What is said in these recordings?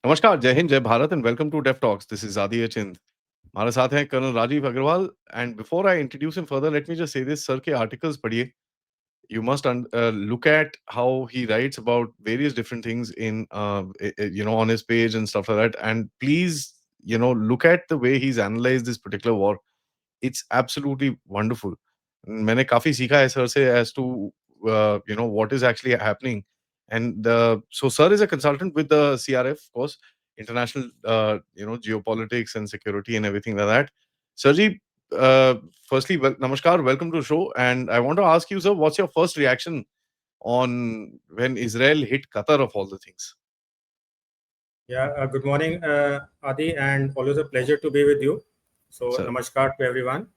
नमस्कार, जय हिंद, जय Bharat and welcome to Dev Talks. This is Adi Chind. हमारे साथ हैं colonel Rajiv Agarwal and before I introduce him further, let me just say this, sir के articles पढ़िए. You must look at how he writes about various different things in on his page and stuff like that. And please, look at the way he's analyzed this particular war. It's absolutely wonderful. मैंने काफी सीखा है sir से as to what is actually happening. And so sir is a consultant with the CRF, of course, international geopolitics and security and everything like that. Sirji, firstly, namaskar, welcome to the show. And I want to ask you, sir, what's your first reaction on when Israel hit Qatar of all the things? Yeah, good morning, Adi, and always a pleasure to be with you. So, Sir. Namaskar to everyone.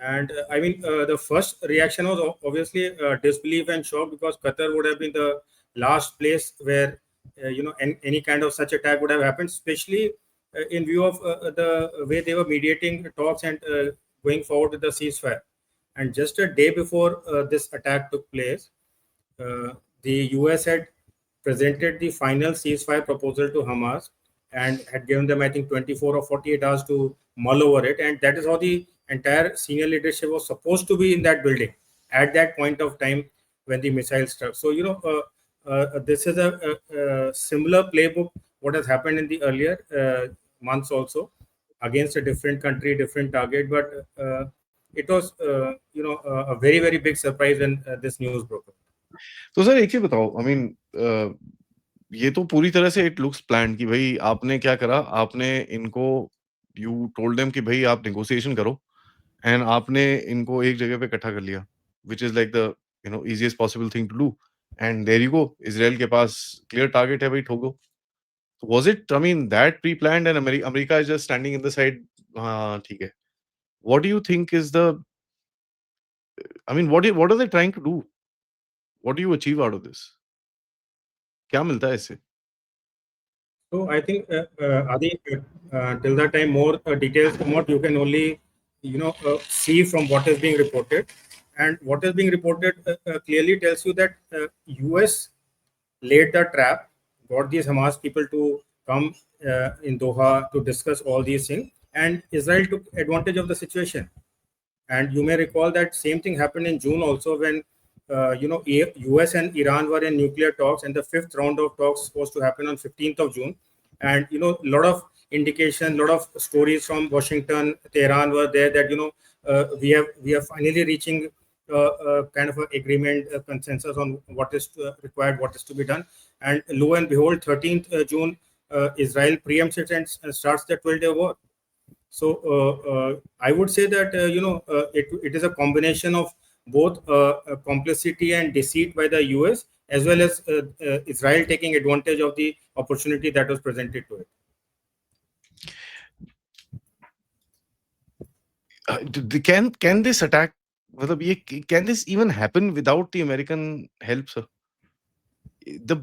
And the first reaction was obviously disbelief and shock, because Qatar would have been the last place where any kind of such attack would have happened, especially in view of the way they were mediating talks and going forward with the ceasefire. And just a day before this attack took place, the US had presented the final ceasefire proposal to Hamas and had given them, I think, 24 or 48 hours to mull over it. And that is how the entire senior leadership was supposed to be in that building at that point of time when the missile struck. So, this is a similar playbook what has happened in the earlier months also, against a different country, different target. But it was, a very, very big surprise when this news broke up. तो sir एक चीज बताओ, I mean ये तो पूरी तरह से it looks planned कि भाई आपने क्या करा, आपने इनको यू टोल्ड देम कि भाई आप नेगोशिएशन करो एंड आपने इनको एक जगह पे इकट्ठा कर लिया, which is like the easiest possible thing to do, and there you go, Israel के पास क्लियर टारगेट है भाई, ठोको. Was it, I mean, that pre planned and America is just standing in the side? हां ठीक है. What do you think is the, I mean, what are they trying to do? What do you achieve out of this? क्या मिलता है इससे? So I think, Adi, till that time, more details come out. You can only, see from what is being reported, and what is being reported clearly tells you that US laid the trap, got these Hamas people to come in Doha to discuss all these things, and Israel took advantage of the situation. And you may recall that same thing happened in June also, when US and Iran were in nuclear talks, and the fifth round of talks supposed to happen on 15th of June. And a lot of indication, lot of stories from Washington, Tehran were there that we are finally reaching kind of an agreement, consensus on what is required, what is to be done. And lo and behold, 13th June, Israel preempts it and starts the 12-day war. So I would say that it is a combination of both complicity and deceit by the US, as well as Israel taking advantage of the opportunity that was presented to it. Can this attack, can this even happen without the American help, sir? The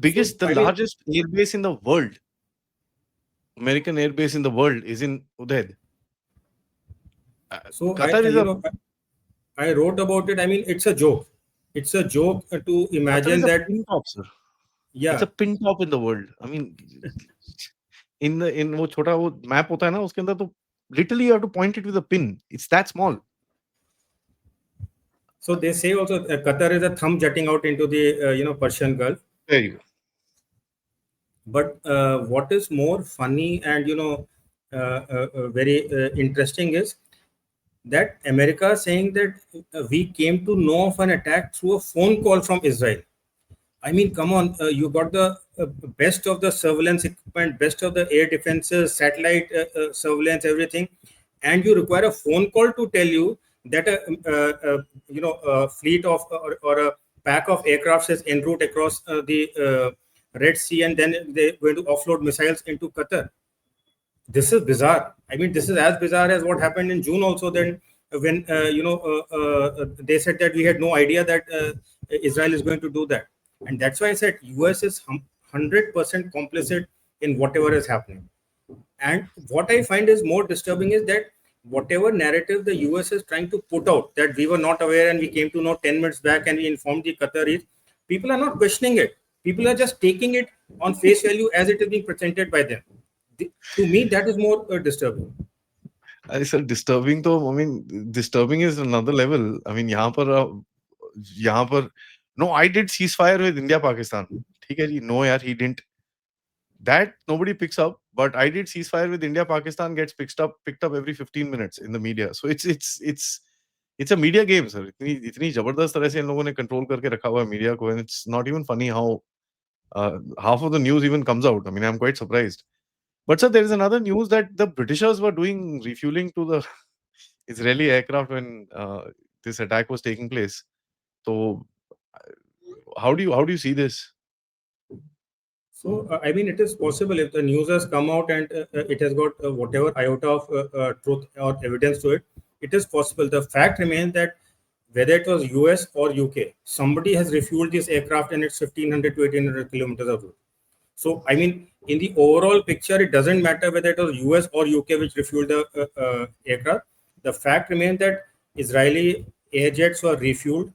largest airbase in the world, American airbase in the world, is in Udaid. So I wrote about it. I mean, it's a joke. It's a joke to imagine that. Pin top, sir. Yeah, it's a pin top in the world. I mean, in वो छोटा वो map होता है ना, उसके अंदर तो literally you have to point it with a pin. It's that small. So they say also Qatar is a thumb jutting out into the Persian Gulf. There you go. But what is more funny and very interesting is that America is saying that we came to know of an attack through a phone call from Israel. I mean, come on, you got the best of the surveillance equipment, best of the air defenses, satellite surveillance, everything, and you require a phone call to tell you that a fleet of or a pack of aircrafts is en route across the Red Sea, and then they're going to offload missiles into Qatar. This is bizarre. I mean, this is as bizarre as what happened in June also, then when they said that we had no idea that Israel is going to do that. And that's why I said US is 100% complicit in whatever is happening. And what I find is more disturbing is that whatever narrative the US is trying to put out, that we were not aware and we came to know 10 minutes back and we informed the Qataris, people are not questioning it. People are just taking it on face value as it is being presented by them. To me, that is more disturbing. I said disturbing तो I mean disturbing is another level. I mean यहाँ पर no, I did ceasefire with India Pakistan. ठीक है जी, no यार, he didn't. That nobody picks up, but I did ceasefire with India Pakistan gets picked up every 15 minutes in the media. So it's a media game, sir. इतनी जबरदस्त तरह से इन लोगों ने control करके रखा हुआ है मीडिया को, and it's not even funny how half of the news even comes out. I mean, I'm quite surprised. But sir, there is another news that the Britishers were doing refueling to the Israeli aircraft when this attack was taking place. So, how do you see this? So, I mean, it is possible if the news has come out and it has got whatever iota of truth or evidence to it, it is possible. The fact remains that whether it was US or UK, somebody has refueled this aircraft and it's 1500 to 1800 kilometers of route. So, I mean, in the overall picture, it doesn't matter whether it was US or UK which refueled the aircraft. The fact remains that Israeli air jets were refueled.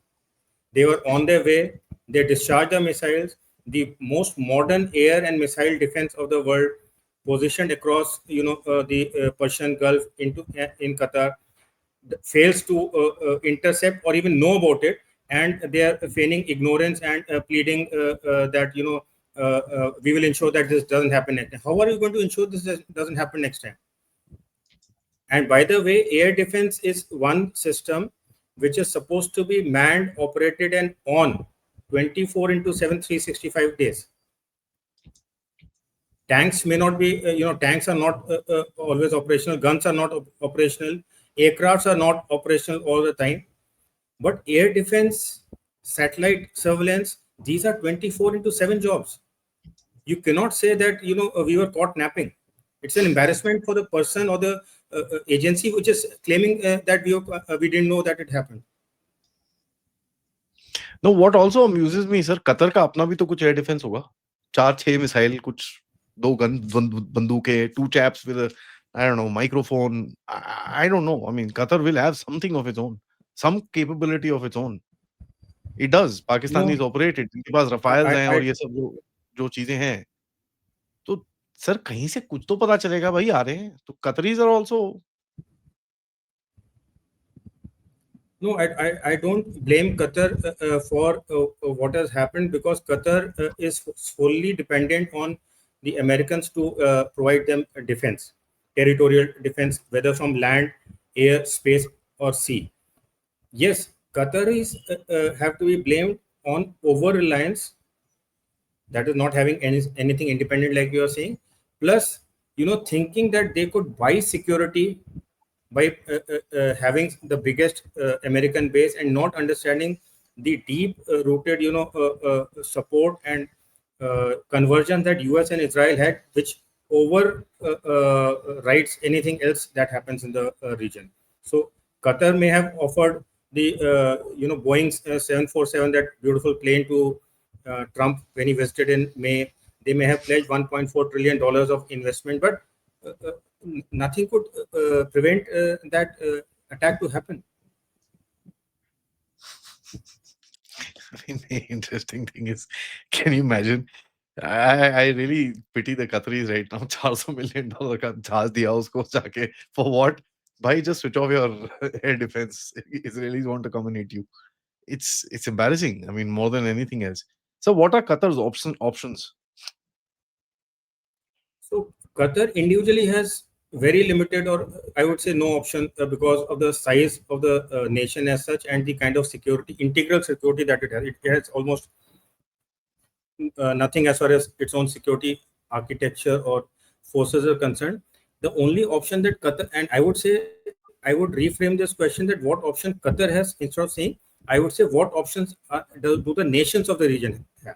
They were on their way. They discharged the missiles. The most modern air and missile defense of the world, positioned across, the Persian Gulf in Qatar, fails to intercept or even know about it, and they are feigning ignorance and pleading that we will ensure that this doesn't happen next time. How are you going to ensure this doesn't happen next time? And by the way, air defense is one system which is supposed to be manned, operated, and on 24 into 7, 365 days. Tanks may not be, tanks are not always operational. Guns are not operational. Aircrafts are not operational all the time. But air defense, satellite surveillance, these are 24 into 7 jobs. You cannot say that, we were caught napping. It's an embarrassment for the person or the agency which is claiming that we didn't know that it happened. No, what also amuses me, sir, Qatar का अपना भी तो कुछ air defence होगा. 4-6 missile, कुछ 2 gun बंदूकें, 2 chaps with a, I don't know, microphone. I don't know. I mean, Qatar will have something of its own, some capability of its own. It does. Pakistanis operate it. इनके पास रफाल्स हैं और ये सब जो चीजें हैं. तो सर कहीं से कुछ तो पता चलेगा भाई, आ रहे हैं. तो Qataris are also. No, I don't blame Qatar for what has happened, because Qatar is solely dependent on the Americans to provide them defense, territorial defense, whether from land, air, space, or sea. Yes, Qataris have to be blamed on over-reliance, that is not having anything independent, like you are saying, plus, thinking that they could buy security by having the biggest American base, and not understanding the deep rooted, support and conversion that US and Israel had, which overrides anything else that happens in the region. So Qatar may have offered the Boeing 747, that beautiful plane, to Trump when he visited in May. They may have pledged $1.4 trillion of investment, but nothing could prevent that attack to happen. I mean, the interesting thing is, can you imagine? I really pity the Qataris right now. $400 million का जहाज दिया उसको जाके, for what? Bhai, just switch off your air defense. Israelis want to come and hit you. It's embarrassing. I mean, more than anything else. So, what are Qatar's options? So Qatar individually has very limited, or I would say no option, because of the size of the nation as such, and the kind of security, integral security that it has. It has almost nothing as far as its own security architecture or forces are concerned. The only option that Qatar, and I would say, I would reframe this question, that what option Qatar has, instead of saying, I would say what options do the nations of the region have.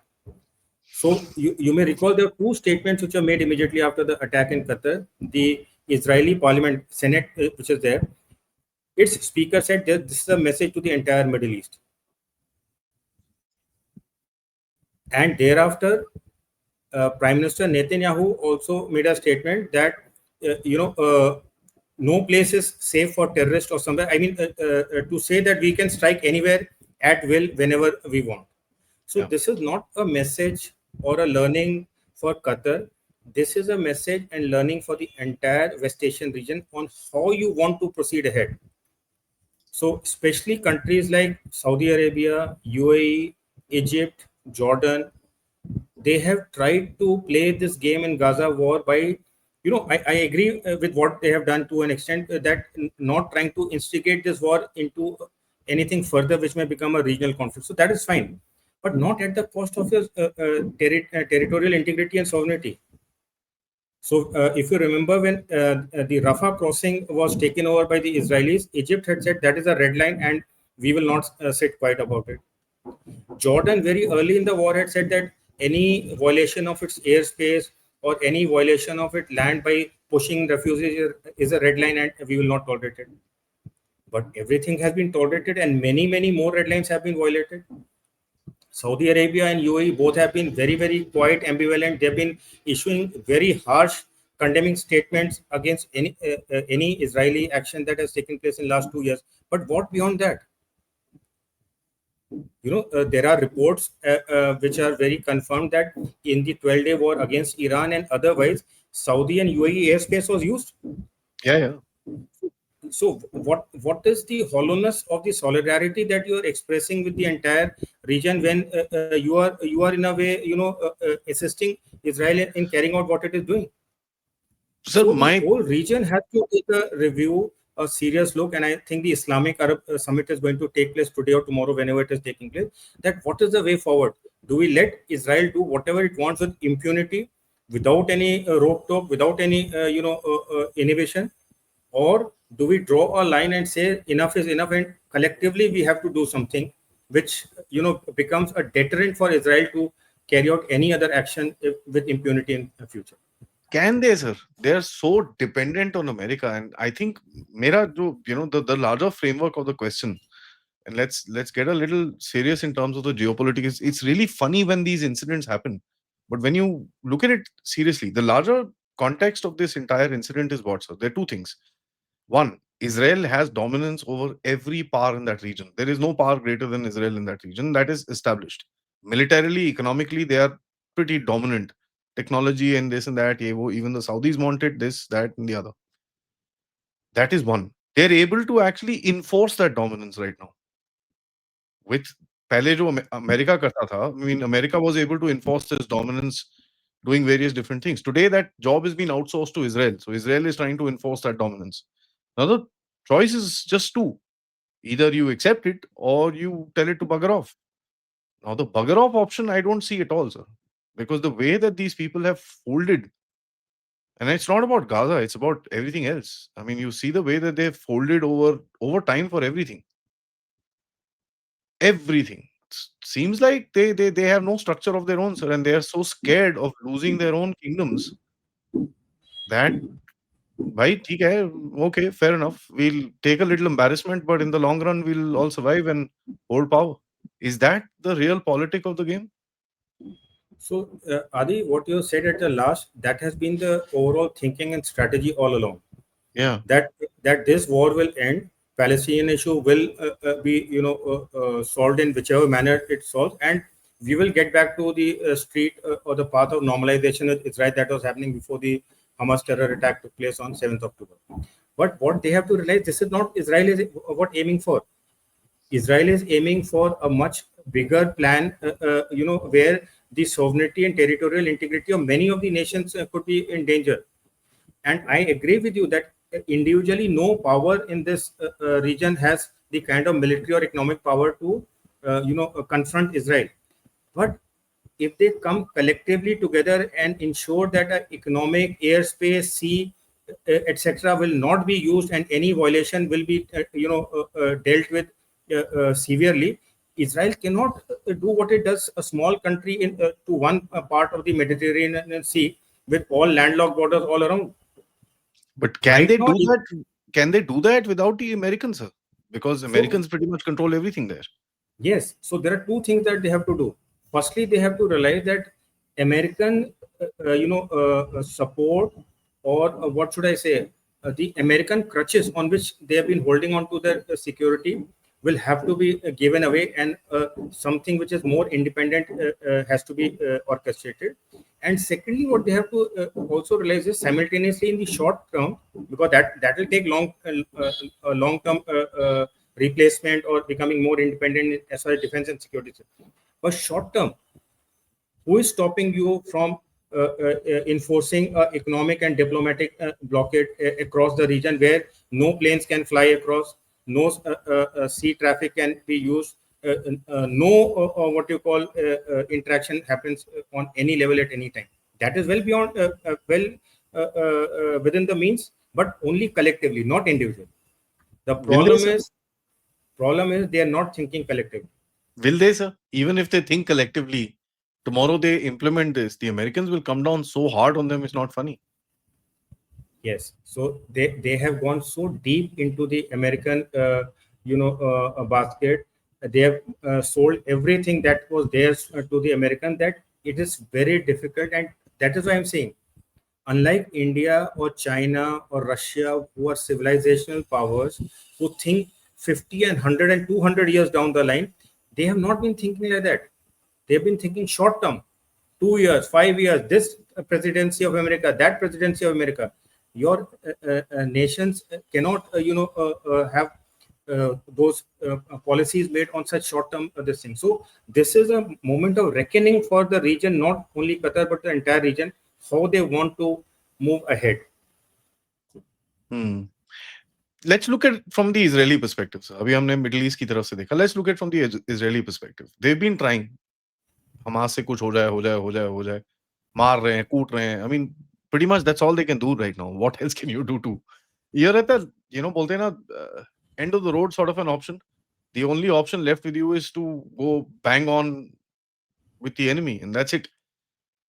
So you may recall there are 2 statements which were made immediately after the attack in Qatar. The Israeli Parliament, Senate, which is there, its speaker said that this is a message to the entire Middle East. And thereafter, Prime Minister Netanyahu also made a statement that no place is safe for terrorists or somewhere. I mean, to say that we can strike anywhere at will whenever we want. So this is not a message or a learning for Qatar. this is a message and learning for the entire West Asian region on how you want to proceed ahead. So especially countries like Saudi Arabia, UAE, Egypt, Jordan, they have tried to play this game in Gaza war by, I agree with what they have done to an extent, that not trying to instigate this war into anything further which may become a regional conflict. So that is fine, but not at the cost of your territorial integrity and sovereignty. So, if you remember, when the Rafah crossing was taken over by the Israelis, Egypt had said that is a red line and we will not sit quiet about it. Jordan, very early in the war, had said that any violation of its airspace or any violation of its land by pushing refugees is a red line and we will not tolerate it. But everything has been tolerated and many, many more red lines have been violated. Saudi Arabia and UAE both have been very, very quiet, ambivalent. They've been issuing very harsh, condemning statements against any Israeli action that has taken place in last 2 years. But what beyond that? There are reports which are very confirmed that in the 12-day war against Iran and otherwise, Saudi and UAE airspace was used. Yeah. So what is the hollowness of the solidarity that you are expressing with the entire region when you are in a way assisting Israel in carrying out what it is doing? Sir, So the whole region has to take a review, a serious look, and I think the Islamic Arab Summit is going to take place today or tomorrow, whenever it is taking place. That what is the way forward? Do we let Israel do whatever it wants with impunity, without any rope talk, without any inhibition, or do we draw a line and say enough is enough, and collectively we have to do something which becomes a deterrent for Israel to carry out any other action with impunity in the future? can they, sir? They are so dependent on America, and I think the larger framework of the question, and let's get a little serious in terms of the geopolitics. It's really funny when these incidents happen, but when you look at it seriously, the larger context of this entire incident is what, sir? There are two things. One, Israel has dominance over every power in that region. There is no power greater than Israel in that region. That is established. Militarily, economically, they are pretty dominant. Technology and this and that, even the Saudis wanted this, that, and the other. That is one. They're able to actually enforce that dominance right now. With पहले जो America करता था, I mean, America was able to enforce this dominance doing various different things. Today, that job is being outsourced to Israel. So Israel is trying to enforce that dominance. Now, the choice is just two. Either you accept it or you tell it to bugger off. Now, the bugger off option, I don't see at all, sir. Because the way that these people have folded, and it's not about Gaza, it's about everything else. I mean, you see the way that they've folded over time for everything. Everything. Seems like they have no structure of their own, sir, and they are so scared of losing their own kingdoms that bhai, theek hai, okay, fair enough. We'll take a little embarrassment, but in the long run, we'll all survive and hold power. Is that the real politic of the game? So, Adi, what you said at the last, that has been the overall thinking and strategy all along. Yeah. That this war will end, Palestinian issue will be solved in whichever manner it's solved, and we will get back to the street or the path of normalization with Israel that was happening before the Hamas terror attack took place on 7th October. But what they have to realize, this is not Israel is what aiming for. Israel is aiming for a much bigger plan, where the sovereignty and territorial integrity of many of the nations could be in danger. And I agree with you that individually, no power in this region has the kind of military or economic power to, confront Israel. But if they come collectively together and ensure that economic, airspace, sea, etc., will not be used and any violation will be, dealt with severely, Israel cannot do what it does, a small country in to one part of the Mediterranean Sea with all landlocked borders all around. But can Right they now, do that? Can they do that without the Americans, sir? Because so Americans pretty much control everything there. yes, so there are two things that they have to do. Firstly, they have to realize that American, support, or what should I say, the American crutches on which they have been holding on to their security will have to be given away, and something which is more independent has to be orchestrated. And secondly, what they have to also realize is simultaneously in the short term, because that will take long term replacement or becoming more independent as far as defense and security. But short term, who is stopping you from enforcing economic and diplomatic blockade across the region, where no planes can fly across, no sea traffic can be used, no what you call interaction happens on any level at any time. That is well beyond within the means, but only collectively, not individually. The Will they, sir? problem is they are not thinking collectively. Will they, sir? Even if they think collectively, tomorrow they implement this, the Americans will come down so hard on them, it's not funny. Yes, so they have gone so deep into the American basket. They have sold everything that was theirs to the American, that it is very difficult. And that is why I'm saying, unlike India or China or Russia, who are civilizational powers, who think 50 and 100 and 200 years down the line, they have not been thinking like that. They've been thinking short term, 2 years, 5 years, this presidency of America, that presidency of America. Your nations cannot, have those policies made on such short term this thing. So this is a moment of reckoning for the region, not only Qatar but the entire region, how they want to move ahead. Let's look at from the Israeli perspective, sir. अभी हमने Middle East की तरफ से देखा. Let's look at from the Israeli perspective. They've been trying. Hamas से कुछ हो जाए, हो जाए, हो जाए, हो जाए. मार रहे हैं, कूट रहे हैं. I mean, pretty much that's all they can do right now. What else can you do to? ये रहता है, बोलते हैं ना, end of the road sort of an option. The only option left with you is to go bang on with the enemy, and that's it.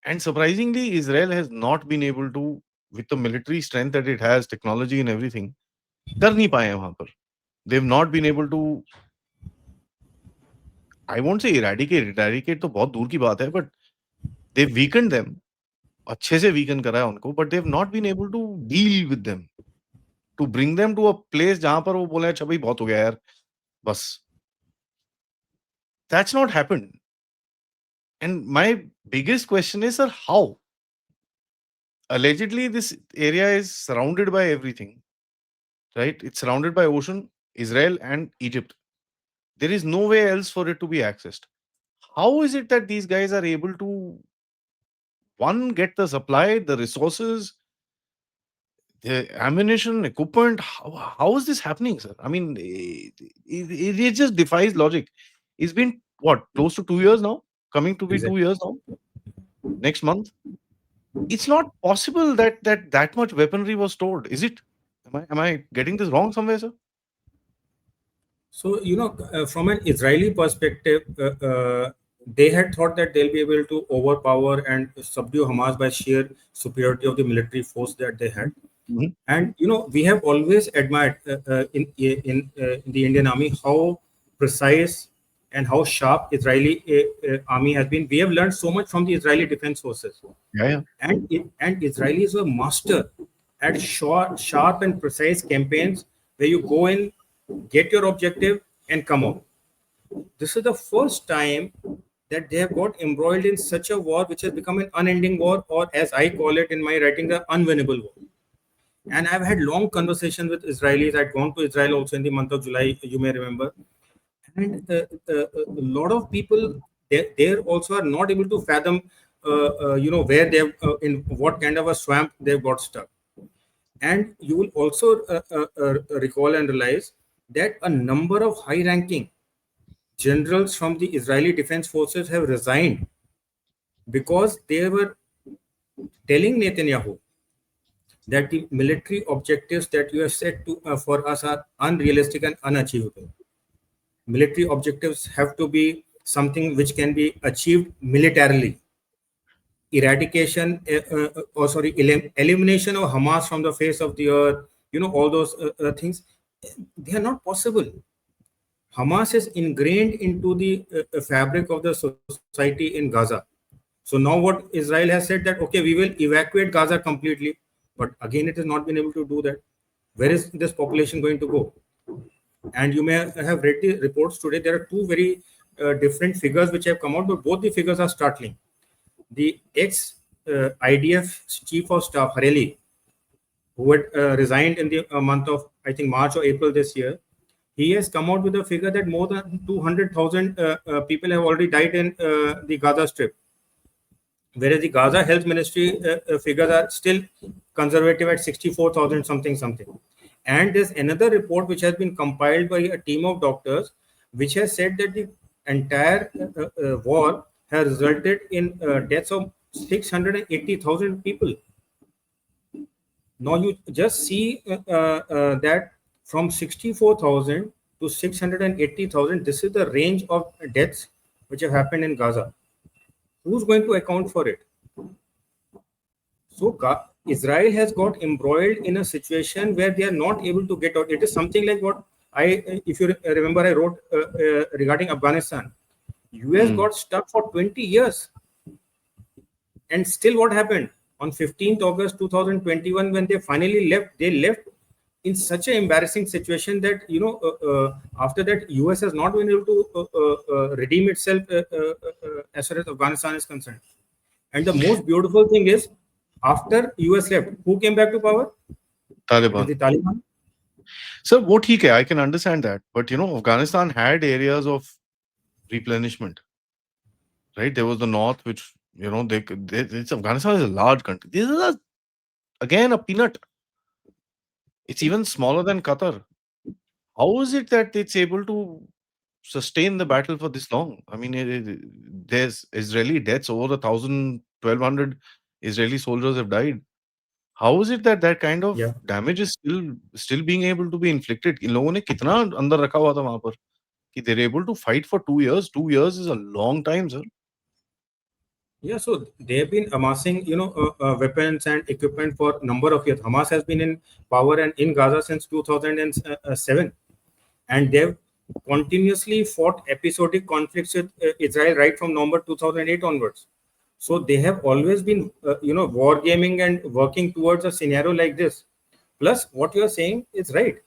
And surprisingly, Israel has not been able to, with the military strength that it has, technology and everything, कर नहीं पाए हैं वहां पर. They've not been able to, I won't say eradicate तो बहुत दूर की बात है, but they've weakened them. अच्छे से weaken करा है उनको, but they've not been able to deal with them, to bring them to a place जहां पर वो बोले अच्छा भाई बहुत हो गया यार, बस. That's not happened. And my biggest question is, sir, how? Allegedly, this area is surrounded by everything, right? It's surrounded by ocean, Israel and Egypt. There is no way else for it to be accessed. How is it that these guys are able to, one, get the supply, the resources, the ammunition, equipment? How is this happening, sir? I mean, it just defies logic. It's been what, close to 2 years now? Coming to be 2 years now? Next month? It's not possible that much weaponry was stored, is it? Am I getting this wrong somewhere, sir? So, from an Israeli perspective, they had thought that they'll be able to overpower and subdue Hamas by sheer superiority of the military force that they had. Mm-hmm. And, we have always admired in the Indian army how precise and how sharp Israeli army has been. We have learned so much from the Israeli defense forces. Yeah. And Israelis were master at sharp and precise campaigns where you go in, get your objective, and come out. This is the first time that they have got embroiled in such a war, which has become an unending war, or as I call it in my writing, the unwinnable war. And I've had long conversations with Israelis. I'd gone to Israel also in the month of July, you may remember. And a lot of people there also are not able to fathom, where they've, in what kind of a swamp they've got stuck. And you will also recall and realize that a number of high-ranking generals from the Israeli defense forces have resigned because they were telling Netanyahu that the military objectives that you have set to for us are unrealistic and unachievable. Military objectives have to be something which can be achieved militarily. Eradication, elimination of Hamas from the face of the earth, all those things, they are not possible. Hamas is ingrained into the fabric of the society in Gaza. So now what Israel has said that, okay, we will evacuate Gaza completely. But again, it has not been able to do that. Where is this population going to go? And you may have read the reports today. There are two very different figures which have come out, but both the figures are startling. The ex IDF chief of staff, Hareli, who had resigned in the month of, I think, March or April this year, he has come out with a figure that more than 200,000 people have already died in the Gaza Strip, whereas the Gaza Health Ministry figures are still conservative at 64,000 something something. And there's another report which has been compiled by a team of doctors, which has said that the entire war has resulted in deaths of 680,000 people. Now you just see that from 64,000 to 680,000, this is the range of deaths which have happened in Gaza. Who's going to account for it? So Israel has got embroiled in a situation where they are not able to get out. It is something like what if you remember, I wrote regarding Afghanistan. US got stuck for 20 years. And still what happened? On 15th August 2021, when they finally left, they left in such an embarrassing situation that, after that, US has not been able to redeem itself as far as Afghanistan is concerned. And the most beautiful thing is, after US left, who came back to power? Taliban. It is the Taliban. So what he can, I can understand that, but Afghanistan had areas of replenishment, right? There was the north, which Afghanistan is a large country. This is again a peanut. It's even smaller than Qatar. How is it that it's able to sustain the battle for this long? I mean, there's Israeli deaths, over 1,000, 1,200 Israeli soldiers have died. How is it that that kind of damage is still being able to be inflicted? इन लोगों ने कितना अंदर रखा हुआ था वहां पर कि they're able to fight for 2 years. 2 years is a long time, sir. Yeah, so they have been amassing, weapons and equipment for a number of years. Hamas has been in power and in Gaza since 2007, and they've continuously fought episodic conflicts with Israel right from November 2008 onwards. So they have always been, war gaming and working towards a scenario like this. Plus, what you are saying is right.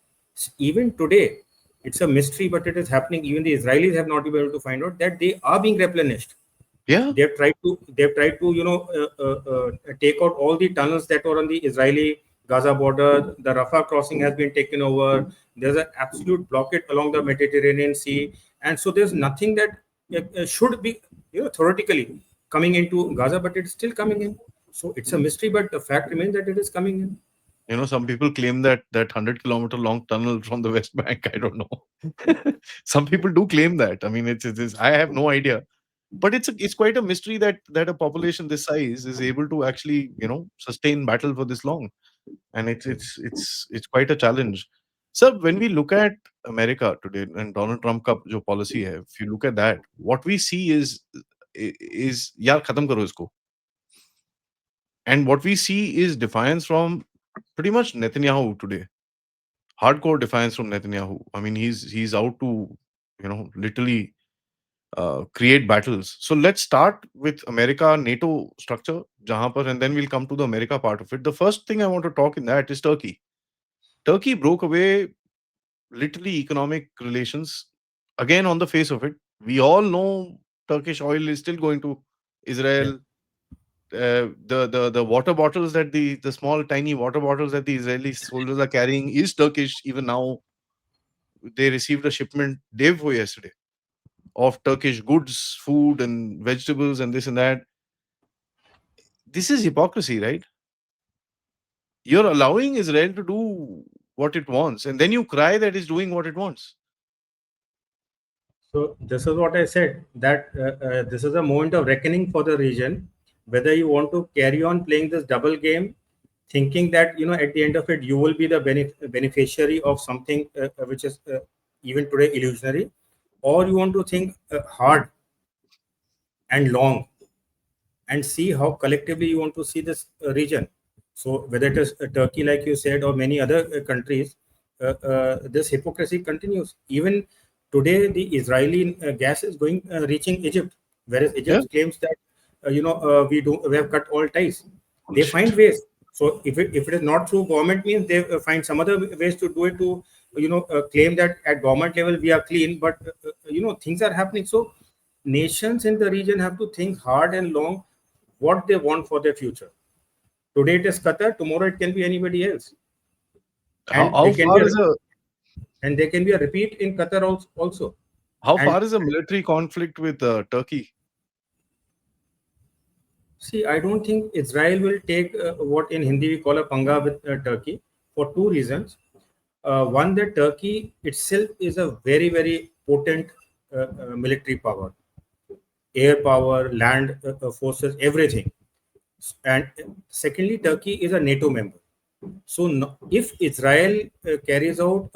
Even today, it's a mystery, but it is happening. Even the Israelis have not been able to find out that they are being replenished. Yeah, they've tried to take out all the tunnels that were on the Israeli Gaza border. The Rafah crossing has been taken over. There's an absolute blockade along the Mediterranean Sea, and so there's nothing that should be theoretically coming into Gaza, but it's still coming in. So it's a mystery, but the fact remains that it is coming in. Some people claim that 100-kilometer long tunnel from the West Bank. I don't know. Some people do claim that. I mean, it's I have no idea. But it's quite a mystery that a population this size is able to actually sustain battle for this long, and it's quite a challenge. So when we look at America today and Donald Trump ka jo policy hai, if you look at that, what we see is yaar khatam karo isko, and what we see is defiance from pretty much Netanyahu today. Hardcore defiance from Netanyahu. I mean, he's out to literally create battles. So let's start with America NATO structure, jahan par, and then we'll come to the America part of it. The first thing I want to talk in that is Turkey. Turkey broke away literally economic relations again on the face of it. We all know Turkish oil is still going to Israel. The water bottles that the small tiny water bottles that the Israeli soldiers are carrying is Turkish. Even now, they received a shipment day before yesterday of Turkish goods, food, and vegetables, and this and that. This is hypocrisy, right? You're allowing Israel to do what it wants, and then you cry that it's doing what it wants. So this is what I said, that this is a moment of reckoning for the region, whether you want to carry on playing this double game, thinking that at the end of it you will be the beneficiary of something which is even today illusionary, or you want to think hard and long and see how collectively you want to see this region. So whether it is Turkey, like you said, or many other countries, this hypocrisy continues. Even today, the Israeli gas is reaching Egypt, whereas Egypt claims that we have cut all ties. They find ways. So if it is not through government, means they find some other ways to do it, to claim that at government level we are clean, but things are happening. So nations in the region have to think hard and long what they want for their future. Today it is Qatar, tomorrow it can be anybody else, and How they can be far a, is a and there can be a repeat in Qatar also. how And far is a military conflict with Turkey? see, I don't think Israel will take what in Hindi we call a panga with Turkey, for two reasons. One, that Turkey itself is a very, very potent military power, air power, land forces, everything. And secondly, Turkey is a NATO member. So if Israel carries out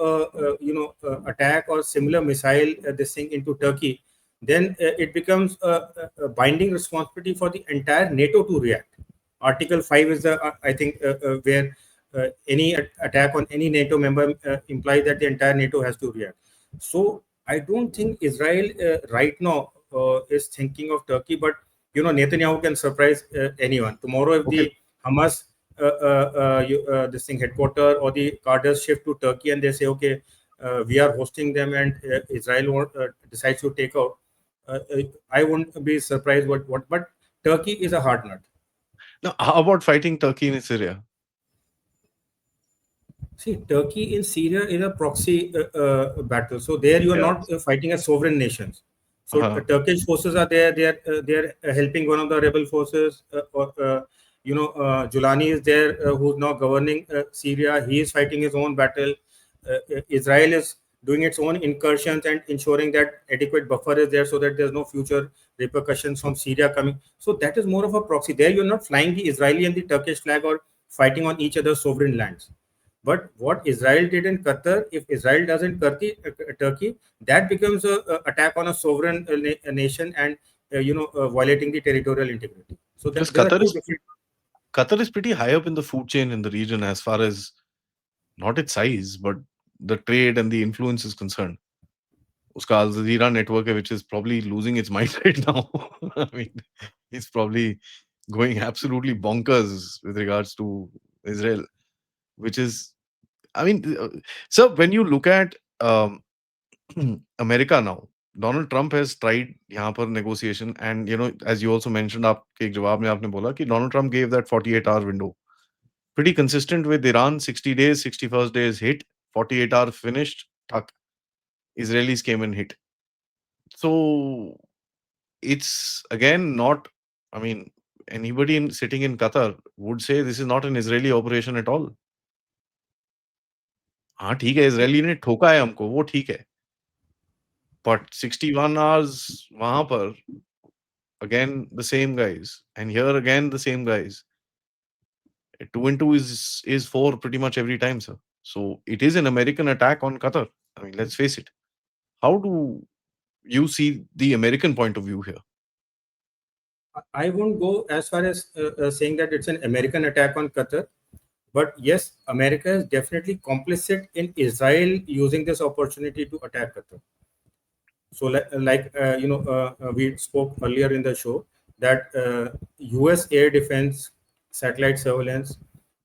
attack or similar missile this thing into Turkey, then it becomes a binding responsibility for the entire NATO to react. Article 5 is the I think where any attack on any NATO member implies that the entire NATO has to react. So I don't think Israel right now is thinking of Turkey, but Netanyahu can surprise anyone tomorrow if Okay. the Hamas this thing headquarter or the cadres shift to Turkey and they say, okay, we are hosting them, and Israel decides to take out. I won't be surprised but Turkey is a hard nut. Now, how about fighting Turkey in Syria? See, Turkey in Syria is a proxy battle. So there you are Yeah. not fighting as sovereign nations. So Uh-huh. Turkish forces are there. They are helping one of the rebel forces. Julani is there, who's now governing Syria. He is fighting his own battle. Israel is doing its own incursions and ensuring that adequate buffer is there so that there's no future repercussions from Syria coming. So that is more of a proxy. There you're not flying the Israeli and the Turkish flag or fighting on each other's sovereign lands. But what Israel did in Qatar, if Israel doesn't Turkey, that becomes a attack on a sovereign nation, and violating the territorial integrity. So Because there are two different. Qatar is pretty high up in the food chain in the region as far as not its size, but the trade and the influence is concerned. Uska Al Jazeera network, which is probably losing its mind right now. I mean, it's probably going absolutely bonkers with regards to Israel, which is, I mean, so when you look at America now, Donald Trump has tried यहाँ पर negotiation, and as you also mentioned, आपके एक जवाब में आपने बोला कि Donald Trump gave that 48-hour window. Pretty consistent with Iran, 60 days, 61st day is hit, 48-hour finished, tuck. Israelis came and hit. So it's again not, I mean, anybody sitting in Qatar would say this is not an Israeli operation at all. हाँ ठीक है, Israeli ने ठोका है हमको, वो ठीक है. But 61 hours वहाँ पर, again the same guys, and here again the same guys. 2 and 2 is 4 pretty much every time, sir. So it is an American attack on Qatar. I mean, let's face it. How do you see the American point of view here? I won't go as far as saying that it's an American attack on Qatar, but yes, America is definitely complicit in Israel using this opportunity to attack Qatar. So, we spoke earlier in the show that U.S. air defense, satellite surveillance,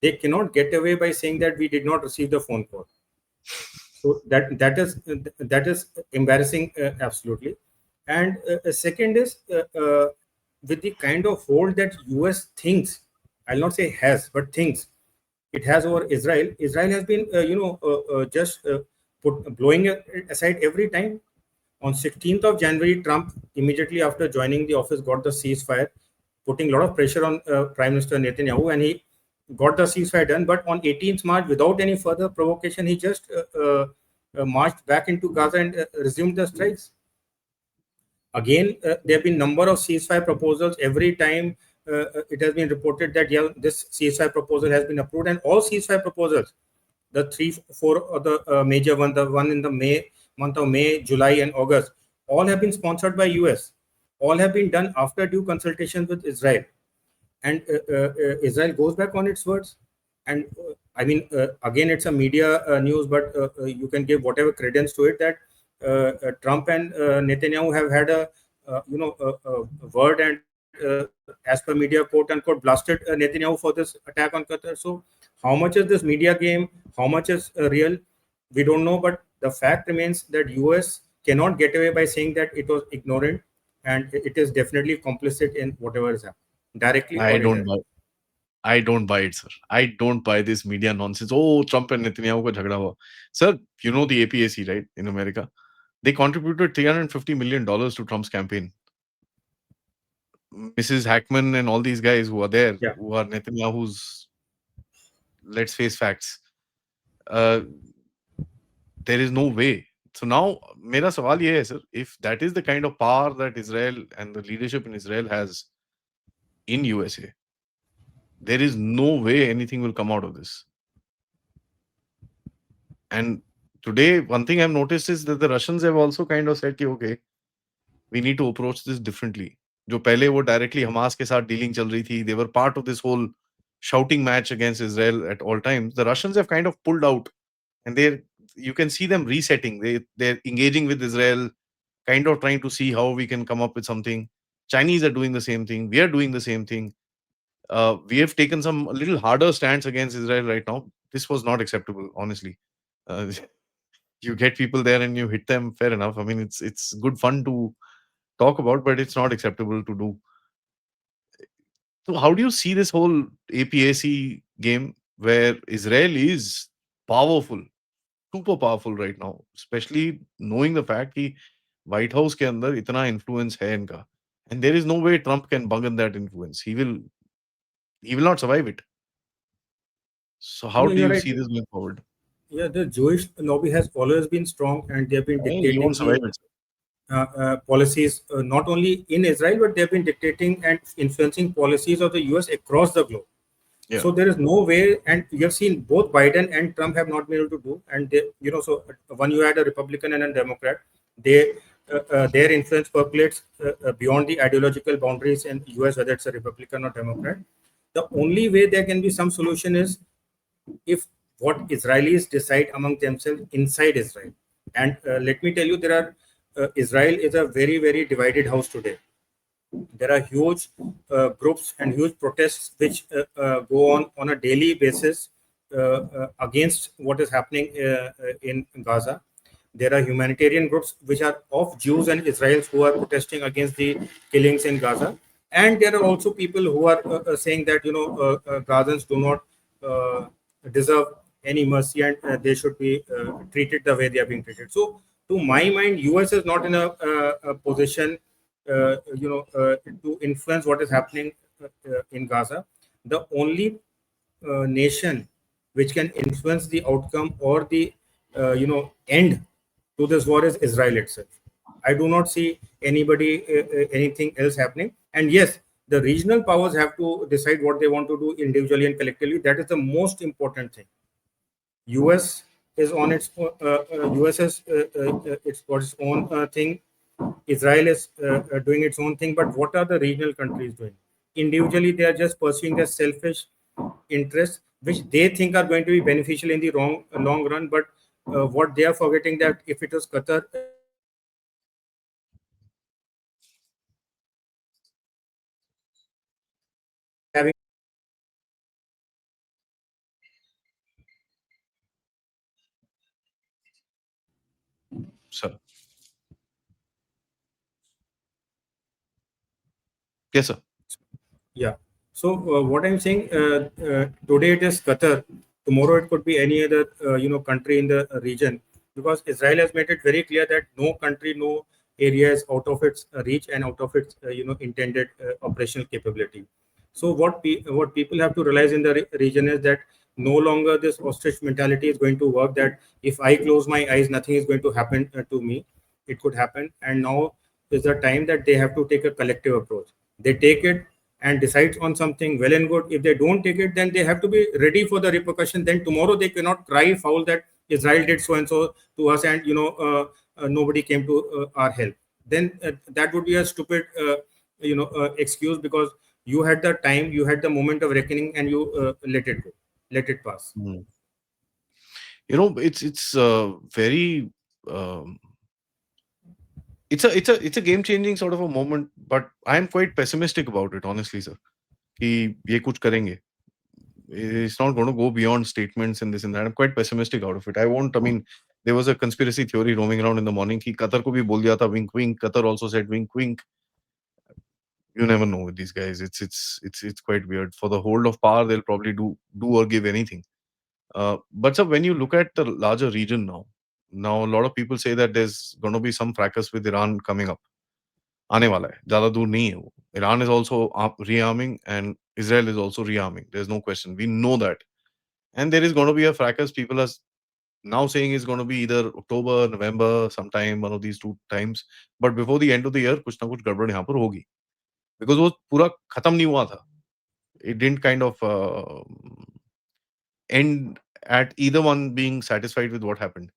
they cannot get away by saying that we did not receive the phone call. So that is embarrassing, absolutely. And second is with the kind of hold that U.S. thinks, I'll not say has, but thinks it has over Israel. Israel has been just blowing it aside every time. On 16th of January, Trump, immediately after joining the office, got the ceasefire, putting a lot of pressure on Prime Minister Netanyahu, and he got the ceasefire done. But on 18th March, without any further provocation, he just marched back into Gaza and resumed the strikes. Again, there have been number of ceasefire proposals. Every time it has been reported that this ceasefire proposal has been approved, and all ceasefire proposals, the 3-4 of the major one, the one in the month of May, July, and August, all have been sponsored by US. All have been done after due consultations with Israel, and Israel goes back on its words. And again, it's a media news, but you can give whatever credence to it that Trump and Netanyahu have had a word and as per media, quote unquote, blasted Netanyahu for this attack on Qatar. So, how much is this media game? How much is real? We don't know. But the fact remains that US cannot get away by saying that it was ignorant, and it is definitely complicit in whatever is happening, directly I or don't indirectly. buy. I don't buy it, sir. I don't buy this media nonsense. Oh, Trump and Netanyahu ka jhagda hua. Sir, you know the APAC, right? In America, they contributed $350 million to Trump's campaign. Mrs. Hackman and all these guys who are there, Yeah. who are Netanyahu's, let's face facts. Uh, there is no way. So now, mera sawal ye hai, sir, if that is the kind of power that Israel and the leadership in Israel has in USA, there is no way anything will come out of this. And today, one thing I've noticed is that the Russians have also kind of said, कि, okay, we need to approach this differently. जो पहले वो directly Hamas के साथ dealing चल रही थी, they were part of this whole shouting match against Israel at all times. The Russians have kind of pulled out, and you can see them resetting. They're engaging with Israel, kind of trying to see how we can come up with something. Chinese are doing the same thing. We are doing the same thing. We have taken some a little harder stance against Israel right now. This was not acceptable, honestly. Uh, you get people there and you hit them, fair enough. I mean, it's good fun to talk about, but it's not acceptable to do. So how do you see this whole APAC game where Israel is powerful, super powerful right now, especially knowing the fact कि White House के अंदर इतना influence है इनका, and there is no way Trump can bung that influence. He will not survive it. So how No, do you're you right. see this going forward? Yeah, the Jewish lobby has always been strong, and they have been He won't dictating survive the it. policies not only in Israel, but they've been dictating and influencing policies of the US across the globe. Yeah. So there is no way, and you have seen both Biden and Trump have not been able to do. And they, so when you had a Republican and a Democrat, they their influence percolates beyond the ideological boundaries in US, whether it's a Republican or Democrat. The only way there can be some solution is if what Israelis decide among themselves inside Israel. And let me tell you, Israel is a very, very divided house today. There are huge groups and huge protests which go on a daily basis against what is happening in Gaza. There are humanitarian groups which are of Jews and Israelis who are protesting against the killings in Gaza, and there are also people who are saying that Gazans do not deserve any mercy, and they should be treated the way they are being treated. So, to my mind, US is not in a position to influence what is happening in Gaza. The only nation which can influence the outcome or the end to this war is Israel itself. I do not see anything else happening. And yes, the regional powers have to decide what they want to do individually and collectively. That is the most important thing. US is on its US has it's got its own thing. Israel is doing its own thing, but what are the regional countries doing? Individually, they are just pursuing their selfish interests, which they think are going to be beneficial in the long run. But what they are forgetting that if it was Qatar having Sir. Yes, sir. Yeah. So what I'm saying, today it is Qatar. Tomorrow it could be any other country in the region, because Israel has made it very clear that no country, no area is out of its reach and out of its intended operational capability. So what people have to realize in the region is that no longer this ostrich mentality is going to work. That if I close my eyes, nothing is going to happen to me. It could happen, and now is the time that they have to take a collective approach. They take it and decides on something, well and good. If they don't take it, then they have to be ready for the repercussion. Then tomorrow they cannot cry foul that Israel did so and so to us, and nobody came to our help. Then that would be a stupid excuse, because you had the time, you had the moment of reckoning, and you let it go, let it pass. Hmm. It's very um, it's a game changing sort of a moment, but I am quite pessimistic about it, honestly, sir. कि ये कुछ करेंगे. It's not going to go beyond statements and this and that. I'm quite pessimistic out of it. I won't. I mean, there was a conspiracy theory roaming around in the morning. कि Qatar को भी बोल दिया था wink wink. Qatar also said wink wink. You never know with these guys. It's quite weird. For the hold of power, they'll probably do or give anything. But sir, when you look at the larger region now a lot of people say that there's going to be some fracas with Iran coming up. आने वाला है, ज़्यादा दूर नहीं है वो. Iran is also rearming and Israel is also rearming. There's no question. We know that. And there is going to be a fracas. People are now saying it's going to be either October, November, sometime, one of these two times. But before the end of the year, कुछ ना कुछ गड़बड़ यहाँ पर होगी. Because वो पूरा खत्म नहीं हुआ था. It didn't kind of end at either one being satisfied with what happened.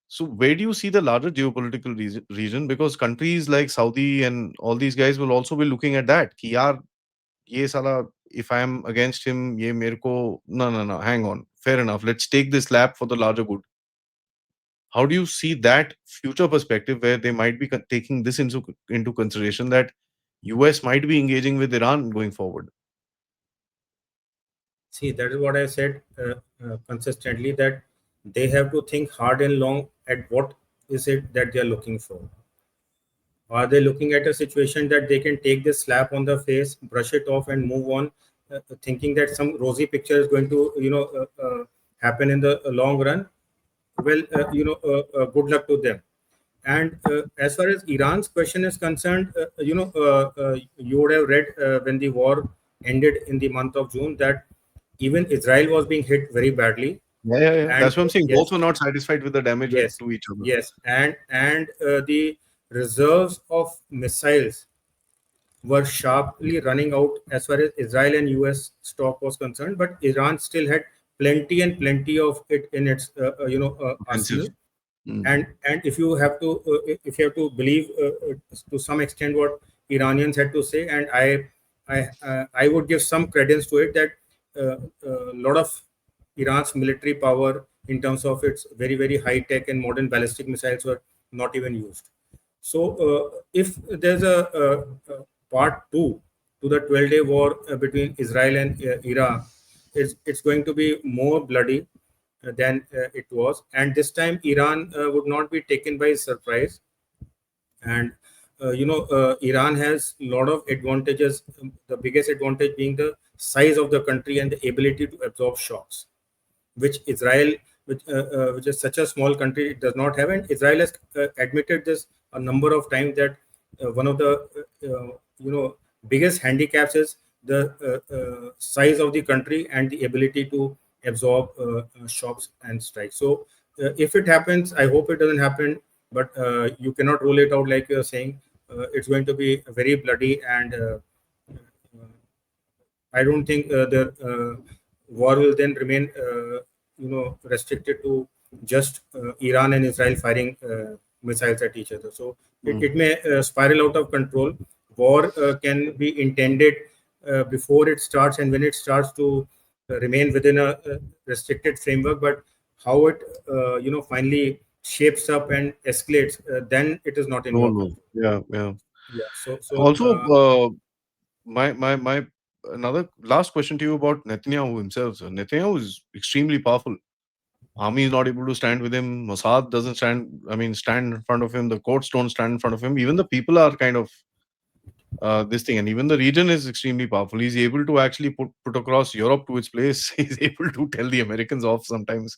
So where do you see the larger geopolitical region? Because countries like Saudi and all these guys will also be looking at that. कि यार ये साला, if I am against him, ये मेरे को no, hang on, fair enough. Let's take this lap for the larger good. How do you see that future perspective where they might be taking this into consideration that US might be engaging with Iran going forward? See, that is what I said consistently, that they have to think hard and long at what is it that they are looking for. Are they looking at a situation that they can take this slap on the face, brush it off, and move on, thinking that some rosy picture is going to, happen in the long run? Well, good luck to them. And as far as Iran's question is concerned, you would have read when the war ended in the month of June that even Israel was being hit very badly. Yeah. And That's what I'm saying. yes, Both were not satisfied with the damage yes, to each other. yes, and the reserves of missiles were sharply running out as far as Israel and US stock was concerned, but Iran still had plenty and plenty of it in its Offensive. arsenal. And if you have to believe to some extent what Iranians had to say, and I would give some credence to it, that a lot of Iran's military power in terms of its very, very high tech and modern ballistic missiles were not even used. So if there's a part two to the 12-day war between Israel and Iran, it's going to be more bloody than it was, and this time Iran would not be taken by surprise. And Iran has a lot of advantages, the biggest advantage being the size of the country and the ability to absorb shocks, which Israel, which is such a small country, does not have. And Israel has admitted this a number of times, that one of the biggest handicaps is the size of the country and the ability to absorb shocks and strikes. So if it happens, I hope it doesn't happen, but you cannot rule it out, like you're saying. It's going to be very bloody, and I don't think the war will then remain restricted to just Iran and Israel firing missiles at each other. So it may spiral out of control. War can be intended before it starts, and when it starts, to remain within a restricted framework. But how it finally shapes up and escalates, then it is not in your control. Yeah. So Also, my another last question to you about Netanyahu himself. Sir. Netanyahu is extremely powerful. Army is not able to stand with him. Mossad doesn't stand in front of him. The courts don't stand in front of him. Even the people are kind of this thing, and even the region is extremely powerful. He's able to actually put across Europe to its place. He's able to tell the Americans off sometimes.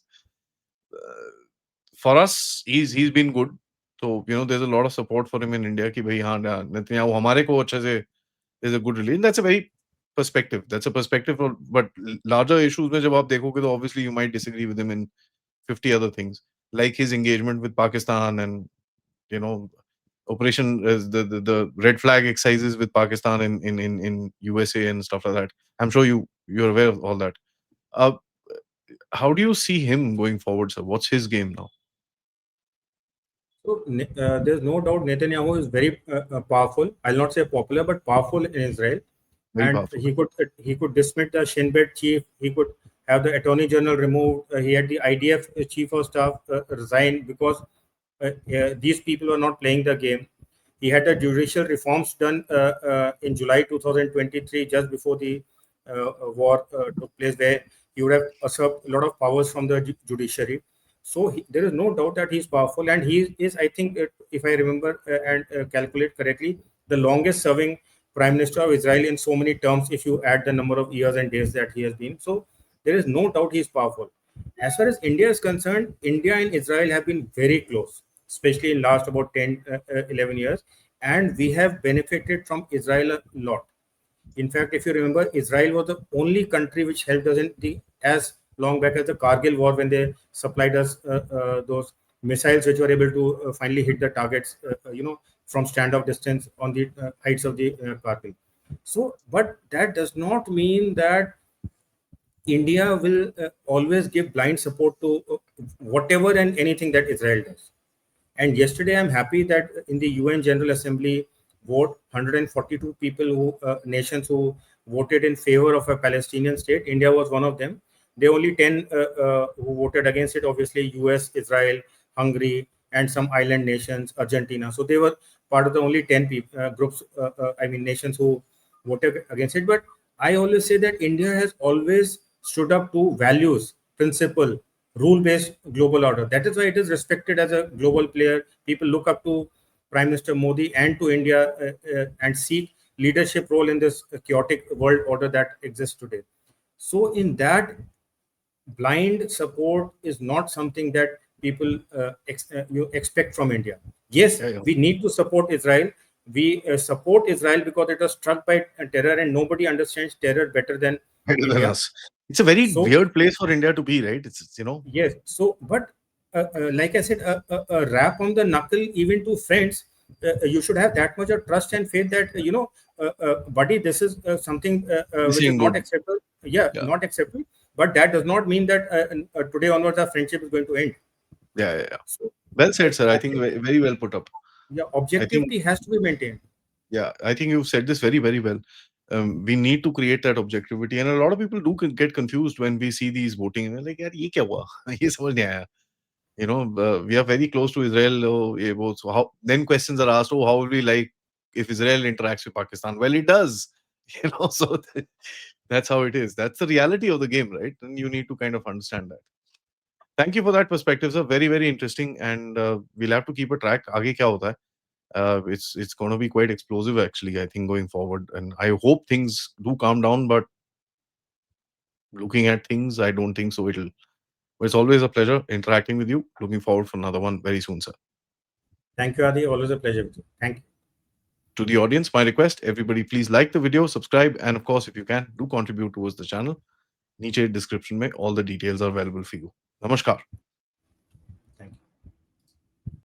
For us, he's been good. So there's a lot of support for him in India. कि भाई हाँ Netanyahu हमारे को अच्छे से, there's a good relation. That's a very perspective. That's a perspective. But larger issues में जब आप देखोगे तो obviously you might disagree with him in 50 other things, like his engagement with Pakistan and operation the red flag exercises with Pakistan in USA and stuff like that. I'm sure you're aware of all that. How do you see him going forward, sir? What's his game now? So there's no doubt Netanyahu is very powerful. I'll not say popular, but powerful in Israel. Very And powerful. he could dismiss the Shin Bet chief. He could have the attorney general removed. He had the IDF chief of staff resign, because these people were not playing the game. He had the judicial reforms done in July 2023, just before the war took place, where he would have usurped a lot of powers from the judiciary. So there is no doubt that he's powerful, and he is, I think, if I remember and calculate correctly, the longest serving prime minister of Israel in so many terms, if you add the number of years and days that he has been. So there is no doubt he's powerful. As far as India is concerned, India and Israel have been very close, especially in last about 10, 11 years. And we have benefited from Israel a lot. In fact, if you remember, Israel was the only country which helped us in the as long back as the Kargil war, when they supplied us those missiles which were able to finally hit the targets, from standoff distance on the heights of the Kargil. So, but that does not mean that India will always give blind support to whatever and anything that Israel does. And yesterday, I'm happy that in the UN General Assembly vote, 142 people nations who voted in favor of a Palestinian state. India was one of them. There were only 10 who voted against it. Obviously, US, Israel, Hungary, and some island nations, Argentina. So they were part of the only 10 groups, nations who voted against it. But I always say that India has always stood up to values, principle, rule-based global order. That is why it is respected as a global player. People look up to Prime Minister Modi and to India and seek leadership role in this chaotic world order that exists today. So in that, blind support is not something that people you expect from India. Yes, we need to support Israel. We support Israel because it was struck by terror, and nobody understands terror better than India. Us. It's a very weird place for India to be, right? It's Yes. So, but like I said, a rap on the knuckle, even to friends, you should have that much of trust and faith that buddy, this is something which is not acceptable. Yeah, not acceptable. But that does not mean that today onwards our friendship is going to end. Yeah. So, well said, sir. I think very well put up. Yeah, objectivity has to be maintained. Yeah, I think you've said this very, very well. We need to create that objectivity, and a lot of people do get confused when we see these voting. And they're like, "Yaar, ye kya hua? Ye samajh nahi aaya." We are very close to Israel. So how then questions are asked? Oh, how will we like if Israel interacts with Pakistan? Well, it does. So that's how it is. That's the reality of the game, right? And you need to kind of understand that. Thank you for that perspective, sir. Very, very interesting. And we'll have to keep a track. Aage kya hota hai? It's going to be quite explosive, actually, I think, going forward. And I hope things do calm down. But looking at things, I don't think so. It's always a pleasure interacting with you. Looking forward for another one very soon, sir. Thank you, Adi. Always a pleasure with you. Thank you. To the audience, my request, everybody please like the video, subscribe, and of course, if you can, do contribute towards the channel. Niche description mein all the details are available for you. Namaskar.